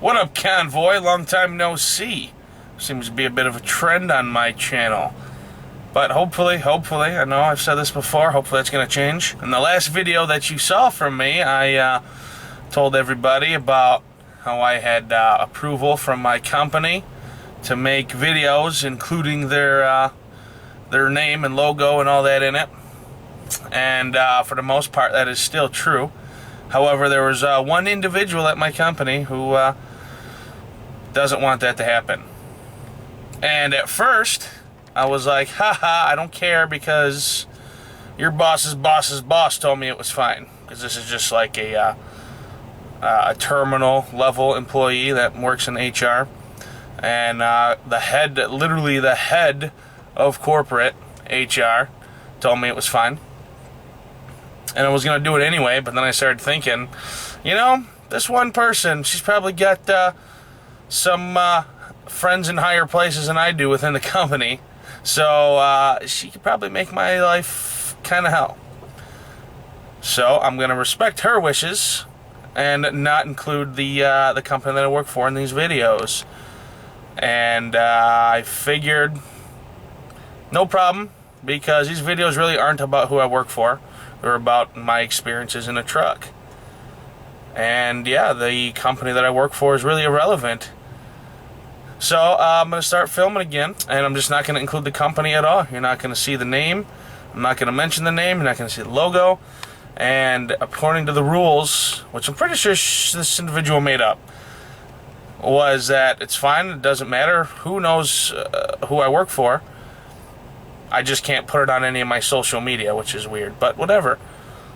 What up, Convoy? Long time no see. Seems to be a bit of a trend on my channel. But hopefully, I know I've said this before, hopefully that's going to change. In the last video that you saw from me, I told everybody about how I had approval from my company to make videos including their name and logo and all that in it. And for the most part, that is still true. However, there was one individual at my company who doesn't want that to happen. And at first, I was like, haha, I don't care because your boss's boss told me it was fine. Because this is just like a terminal level employee that works in HR. And literally the head of corporate HR told me it was fine. And I was going to do it anyway, but then I started thinking, you know, this one person, she's probably got some friends in higher places than I do within the company. So she could probably make my life kind of hell. So I'm going to respect her wishes and not include the company that I work for in these videos. And I figured, no problem, because these videos really aren't about who I work for. They're about my experiences in a truck. And yeah, the company that I work for is really irrelevant. So I'm going to start filming again, and I'm just not going to include the company at all. You're not going to see the name. I'm not going to mention the name. You're not going to see the logo. And according to the rules, which I'm pretty sure this individual made up, was that it's fine. It doesn't matter who knows who I work for. I just can't put it on any of my social media, which is weird. But whatever.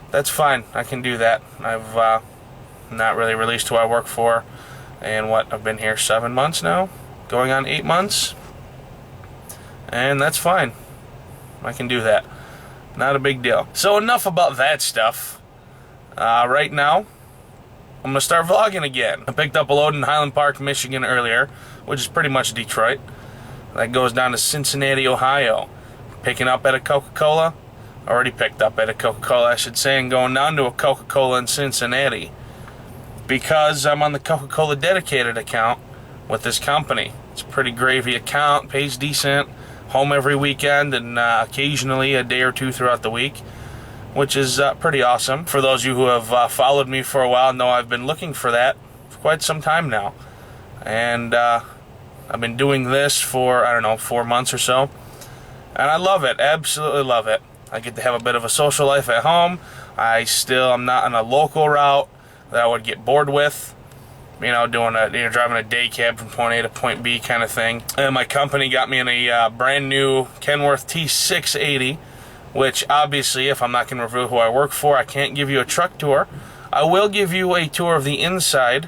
That's fine. I can do that. I've not really released who I work for. And I've been here 7 months now. Going on 8 months. And that's fine. I can do that. Not a big deal. So enough about that stuff. Right now, I'm going to start vlogging again. I picked up a load in Highland Park, Michigan earlier, which is pretty much Detroit. That goes down to Cincinnati, Ohio. Picking up at a Coca-Cola. Already picked up at a Coca-Cola, I should say, and going down to a Coca-Cola in Cincinnati. Because I'm on the Coca-Cola dedicated account with this company. It's a pretty gravy account, pays decent, home every weekend, and occasionally a day or two throughout the week, which is pretty awesome. For those of you who have followed me for a while know I've been looking for that for quite some time now. And I've been doing this for, 4 months or so. And I love it, absolutely love it. I get to have a bit of a social life at home. I'm not on a local route that I would get bored with. You know, driving a day cab from point A to point B kind of thing. And my company got me in a brand new Kenworth T680, which obviously, if I'm not going to reveal who I work for, I can't give you a truck tour. I will give you a tour of the inside,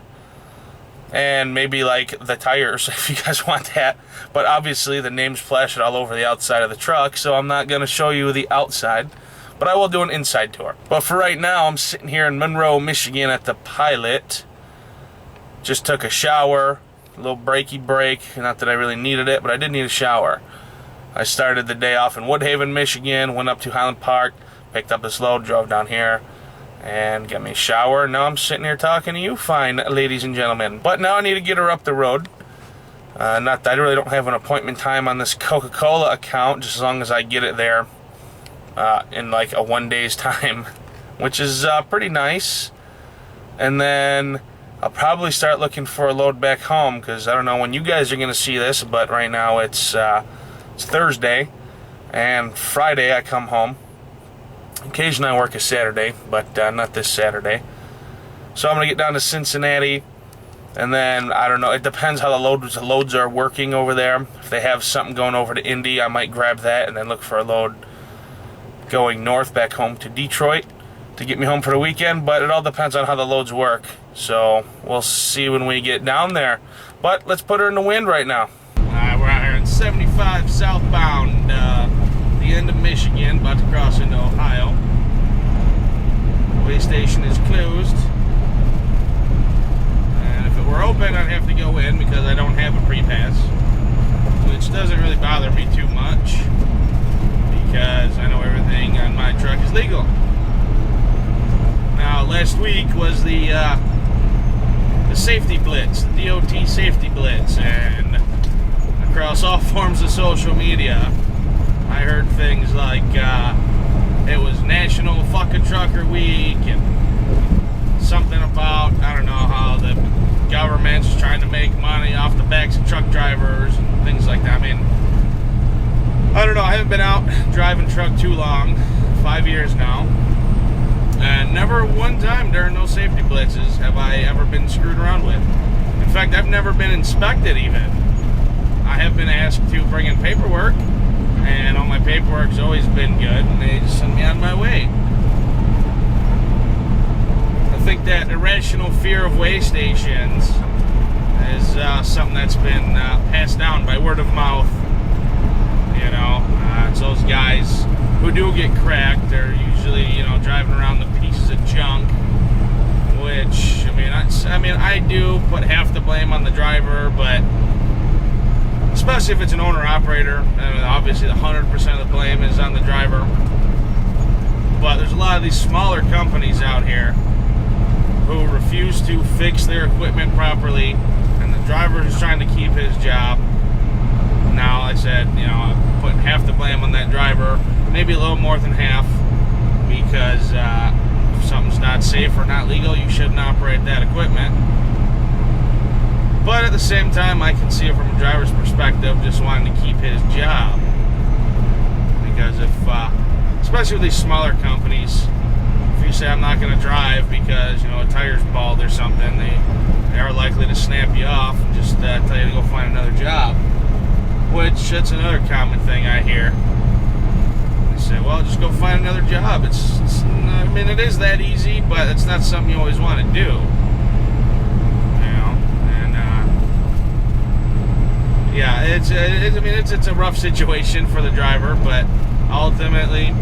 and maybe like the tires if you guys want that. But obviously the name's plastered all over the outside of the truck, so I'm not going to show you the outside. But I will do an inside tour. But for right now, I'm sitting here in Monroe, Michigan at the Pilot. Just took a shower, a little breaky break. Not that I really needed it, but I did need a shower. I started the day off in Woodhaven, Michigan, went up to Highland Park, picked up this load, drove down here, and got me a shower. Now I'm sitting here talking to you fine, ladies and gentlemen. But now I need to get her up the road. Not that I really don't have an appointment time on this Coca-Cola account, just as long as I get it there in like a 1 day's time, which is pretty nice. And then I'll probably start looking for a load back home, because I don't know when you guys are going to see this, but right now it's Thursday, and Friday I come home. Occasionally I work a Saturday, but not this Saturday. So I'm going to get down to Cincinnati, and then, I don't know, it depends how the loads are working over there. If they have something going over to Indy, I might grab that and then look for a load going north back home to Detroit to get me home for the weekend. But it all depends on how the loads work. So we'll see when we get down there. But let's put her in the wind right now. Alright, we're out here in 75 southbound, the end of Michigan, about to cross into Ohio. Way station is closed. And if it were open, I'd have to go in because I don't have a pre-pass, which doesn't really bother me too much because I know everything on my truck is legal. Now, last week was the safety blitz, the DOT safety blitz, and across all forms of social media, I heard things like it was National Fucking Trucker Week, and something about, I don't know, how the government's trying to make money off the backs of truck drivers and things like that. I mean, I don't know, I haven't been out driving truck too long, 5 years now, and never one time during those safety blitzes have I ever been screwed around with. In fact, I've never been inspected even. I have been asked to bring in paperwork, and all my paperwork's always been good, and they just send me on my way. I think that irrational fear of way stations is something that's been passed down by word of mouth. You know, it's those guys who do get cracked. They're usually, you know, driving around the pieces of junk, which, I mean, I do put half the blame on the driver, but especially if it's an owner-operator, obviously the 100% of the blame is on the driver. But there's a lot of these smaller companies out here who refuse to fix their equipment properly, and the driver is trying to keep his job. Now, I said, you know, I'm putting half the blame on that driver, maybe a little more than half, because if something's not safe or not legal, you shouldn't operate that equipment. But at the same time, I can see it from a driver's perspective, just wanting to keep his job. Because if, especially with these smaller companies, if you say I'm not going to drive because, you know, a tire's bald or something, they are likely to snap you off and just tell you to go find another job. Which, that's another common thing I hear. They say, well, just go find another job. I mean, it is that easy, but it's not something you always want to do. Yeah, it's a rough situation for the driver, but ultimately,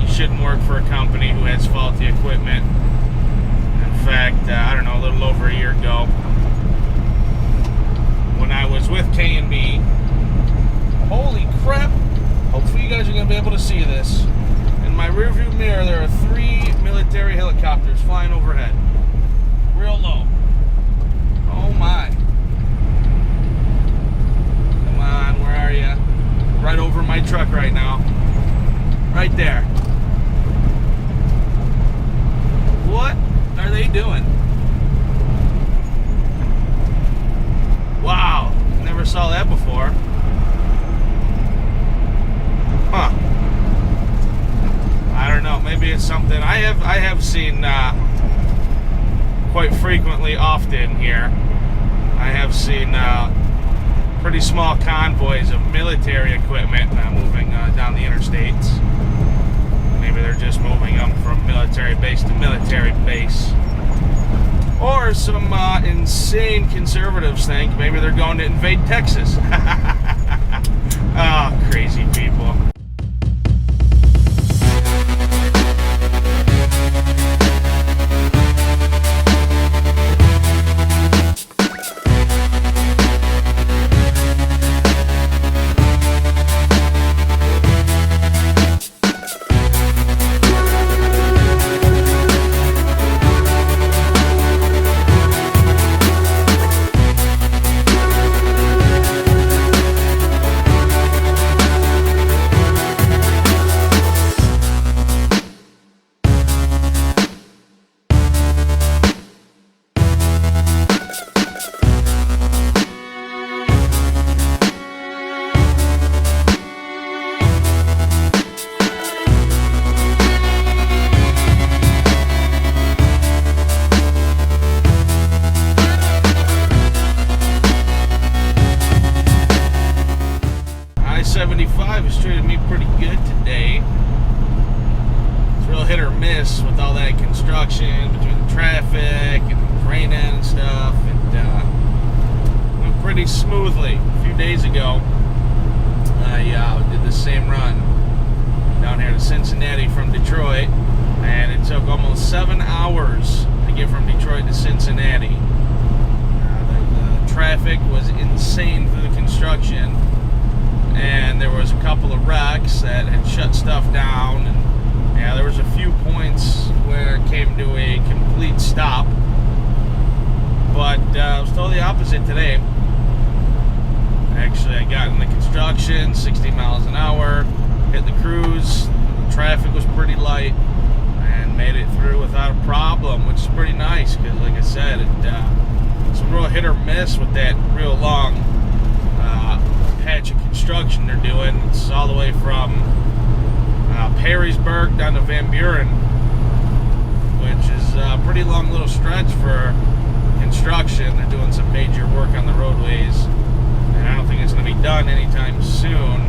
you shouldn't work for a company who has faulty equipment. In fact, I don't know, a little over a year ago, when I was with K&B, holy crap, hopefully you guys are going to be able to see this. In my rearview mirror, there are 3 military helicopters flying overhead. Real low. Oh my. Where are you? Right over my truck right now. Right there. What are they doing? Wow, never saw that before. Huh. I don't know, maybe it's something I have seen quite frequently, often here. I have seen pretty small convoys of military equipment moving down the interstates. Maybe they're just moving them from military base to military base. Or some insane conservatives think maybe they're going to invade Texas. Oh, crazy people. I-75 has treated me pretty good today. It's real hit or miss with all that construction between the traffic and raining and stuff. It went pretty smoothly. A few days ago, I did the same run down here to Cincinnati from Detroit, and it took almost 7 hours to get from Detroit to Cincinnati. The traffic was insane through the construction, and there was a couple of wrecks that had shut stuff down, and yeah, there was a few points where it came to a complete stop. But opposite today. Actually, I got in the construction, 60 miles an hour, hit the cruise, the traffic was pretty light, and made it through without a problem, which is pretty nice, because like I said, it's a real hit or miss with that real long patch of construction they're doing. It's all the way from Perrysburg down to Van Buren, which is a pretty long little stretch for construction. They're doing some major work on the roadways, and I don't think it's going to be done anytime soon.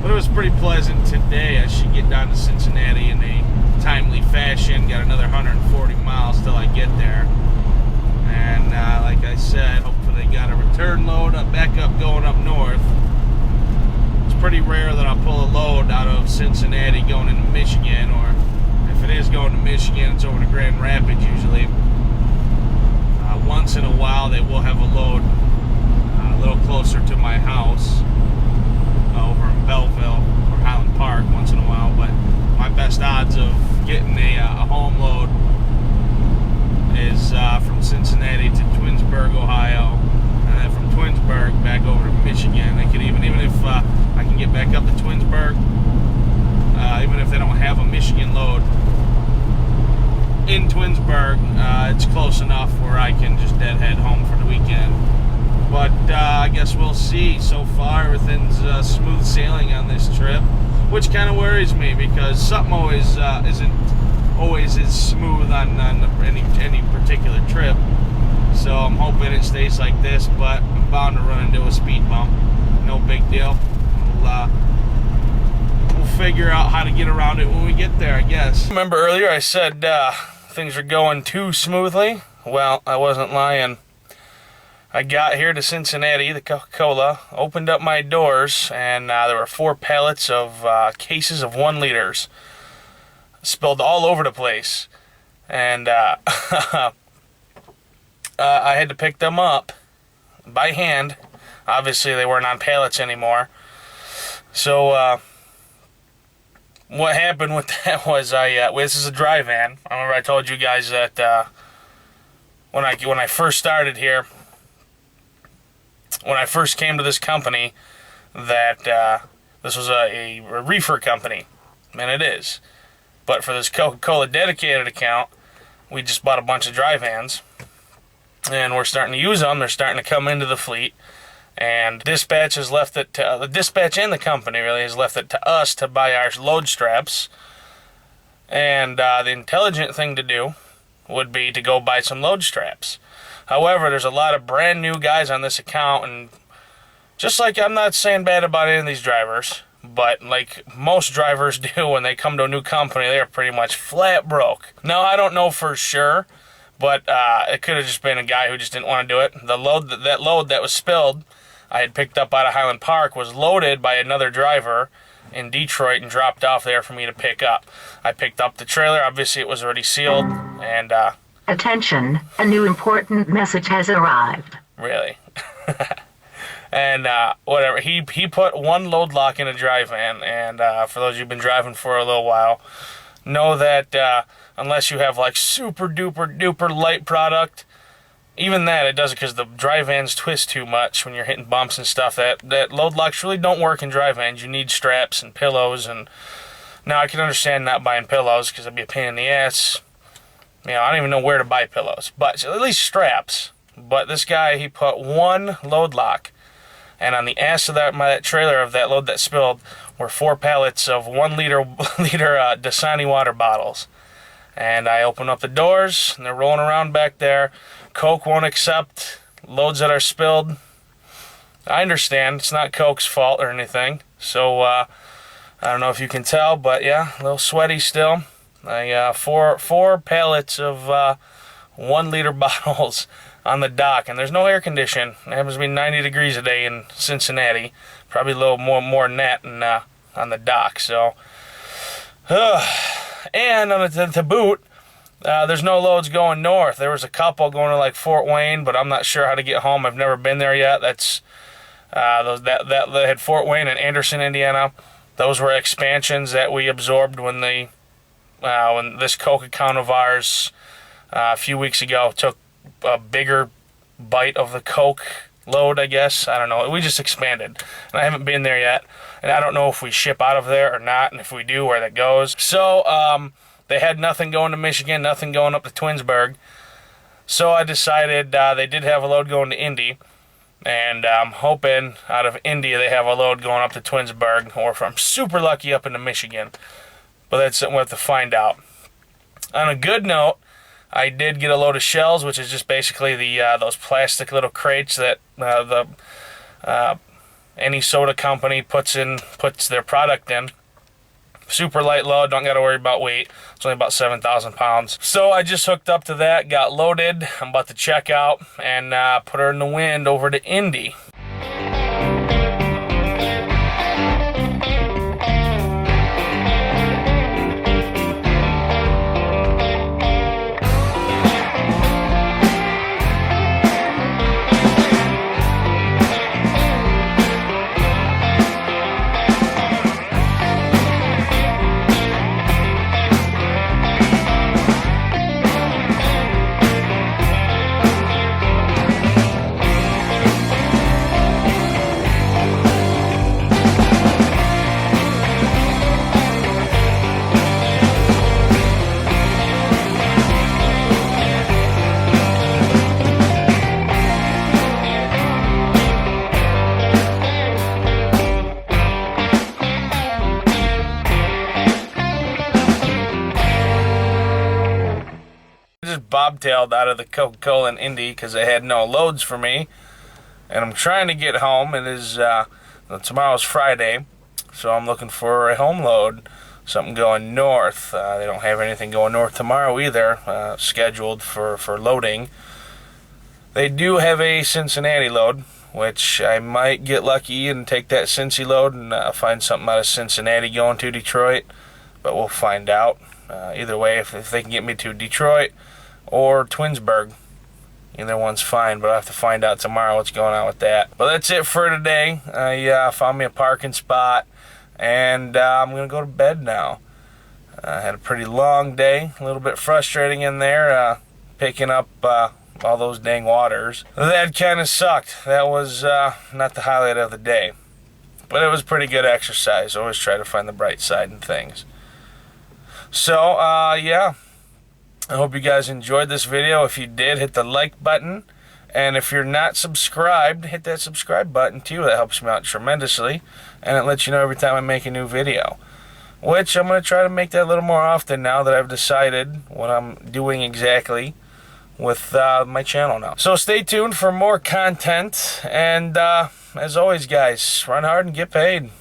But it was pretty pleasant today. I should get down to Cincinnati in a timely fashion. Got another 140 miles till I get there. And like I said, hopefully got a return load back up going up north. It's pretty rare that I'll pull a load out of Cincinnati going into Michigan, or if it is going to Michigan, it's over to Grand Rapids usually. Once in a while they will have a load a little closer to my house over in Belleville or Highland Park once in a while, but my best odds of getting a home load is from Cincinnati to Twinsburg, Ohio, and then from Twinsburg back over to Michigan. They could even if I can get back up to Twinsburg, even if they don't have a Michigan load in Twinsburg, it's close enough where I can just deadhead home for the weekend. But I guess we'll see. So far, everything's smooth sailing on this trip, which kind of worries me, because something always isn't always as smooth on any particular trip. So I'm hoping it stays like this, but I'm bound to run into a speed bump. No big deal. We'll figure out how to get around it when we get there, I guess. Remember earlier I said things are going too smoothly? Well, I wasn't lying. I got here to Cincinnati, the Coca-Cola, opened up my doors, and there were 4 pallets of cases of 1 liters spilled all over the place. And I had to pick them up by hand. Obviously, they weren't on pallets anymore. So what happened with that was this is a dry van. I remember I told you guys that when I first started here, when I first came to this company, that this was a reefer company, and it is. But for this Coca-Cola dedicated account, we just bought a bunch of dry vans, and we're starting to use them. They're starting to come into the fleet, and dispatch has left it to the dispatch and the company really has left it to us to buy our load straps. And the intelligent thing to do would be to go buy some load straps. However, there's a lot of brand new guys on this account, and just like, I'm not saying bad about any of these drivers, but like most drivers do when they come to a new company, they're pretty much flat broke. Now, I don't know for sure, but it could have just been a guy who just didn't want to do it. The load that was spilled, I had picked up out of Highland Park, was loaded by another driver in Detroit and dropped off there for me to pick up. I picked up the trailer. Obviously, it was already sealed, and attention, a new important message has arrived. Really? And whatever, he put 1 load lock in a dry van, and for those who've been driving for a little while, know that unless you have like super duper light product, even that, it does it because the dry vans twist too much when you're hitting bumps and stuff. That load locks really don't work in dry vans. You need straps and pillows, and now I can understand not buying pillows because it'd be a pain in the ass. You know, I don't even know where to buy pillows, but at least straps. But this guy, he put 1 load lock, and on the ass of that trailer of that load that spilled were 4 pallets of 1 liter Dasani water bottles. And I open up the doors, and they're rolling around back there. Coke won't accept loads that are spilled. I understand, it's not Coke's fault or anything. So I don't know if you can tell, but yeah, a little sweaty still. Four pallets of 1 liter bottles on the dock, and there's no air condition. It happens to be 90 degrees a day in Cincinnati, probably a little more than that on the dock. So, and on to boot, there's no loads going north. There was a couple going to like Fort Wayne, but I'm not sure how to get home. I've never been there yet. That's that had Fort Wayne and Anderson, Indiana. Those were expansions that we absorbed when this Coke account of ours a few weeks ago took a bigger bite of the Coke load, I guess. I don't know. We just expanded, and I haven't been there yet, and I don't know if we ship out of there or not, and if we do, where that goes. So they had nothing going to Michigan, nothing going up to Twinsburg. So I decided they did have a load going to Indy, and I'm hoping out of Indy they have a load going up to Twinsburg, or if I'm super lucky, up into Michigan. But that's something we'll have to find out. On a good note, I did get a load of shells, which is just basically the those plastic little crates that any soda company puts their product in. Super light load, don't got to worry about weight. It's only about 7,000 pounds. So I just hooked up to that, got loaded. I'm about to check out and put her in the wind over to Indy. Just bobtailed out of the Coca-Cola in Indy because they had no loads for me, and I'm trying to get home. It is tomorrow's Friday, so I'm looking for a home load, something going north. They don't have anything going north tomorrow either, scheduled for loading. They do have a Cincinnati load, which I might get lucky and take that Cincy load and find something out of Cincinnati going to Detroit, but we'll find out. Either way, if they can get me to Detroit or Twinsburg, either one's fine, but I'll have to find out tomorrow what's going on with that. But that's it for today. I found me a parking spot, and I'm going to go to bed now. I had a pretty long day, a little bit frustrating in there, picking up all those dang waters. That kind of sucked. That was not the highlight of the day, but it was pretty good exercise. Always try to find the bright side in things. So, yeah, I hope you guys enjoyed this video. If you did, hit the like button. And if you're not subscribed, hit that subscribe button too. That helps me out tremendously. And it lets you know every time I make a new video. Which I'm going to try to make that a little more often now that I've decided what I'm doing exactly with my channel now. So stay tuned for more content. And as always, guys, run hard and get paid.